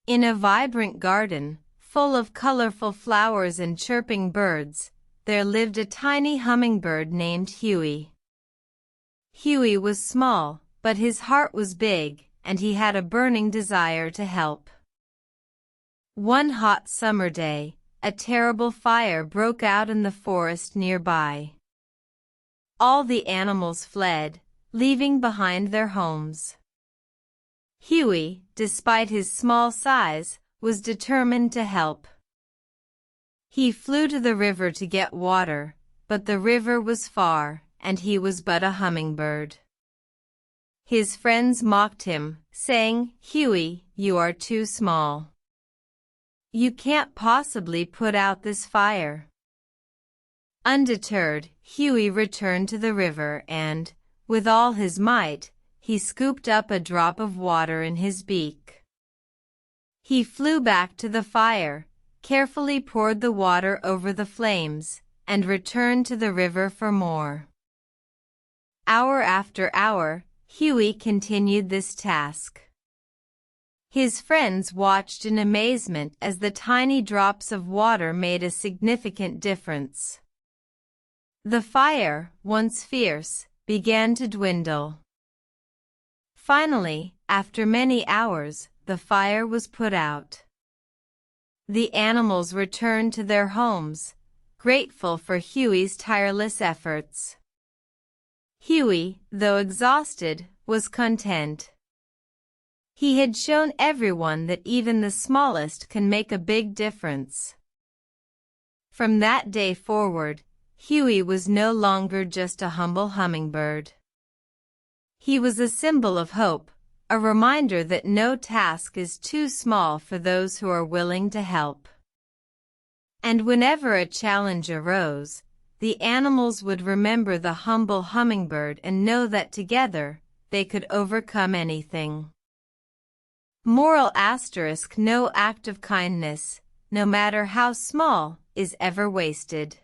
In a vibrant garden, full of colorful flowers and chirping birds, there lived a tiny hummingbird named Huey. Huey was small, but his heart was big, and he had a burning desire to help. One hot summer day, a terrible fire broke out in the forest nearby. All the animals fled, leaving behind their homes. Huey, despite his small size, was determined to help. He flew to the river to get water, but the river was far, and he was but a hummingbird. His friends mocked him, saying, "Huey, you are too small. You can't possibly put out this fire." Undeterred, Huey returned to the river and, with all his might, he scooped up a drop of water in his beak. He flew back to the fire, carefully poured the water over the flames, and returned to the river for more. Hour after hour, Huey continued this task. His friends watched in amazement as the tiny drops of water made a significant difference. The fire, once fierce, began to dwindle. Finally, after many hours, the fire was put out. The animals returned to their homes, grateful for Huey's tireless efforts. Huey, though exhausted, was content. He had shown everyone that even the smallest can make a big difference. From that day forward, Huey was no longer just a humble hummingbird. He was a symbol of hope, a reminder that no task is too small for those who are willing to help. And whenever a challenge arose, the animals would remember the humble hummingbird and know that together, they could overcome anything. Moral asterisk: no act of kindness, no matter how small, is ever wasted.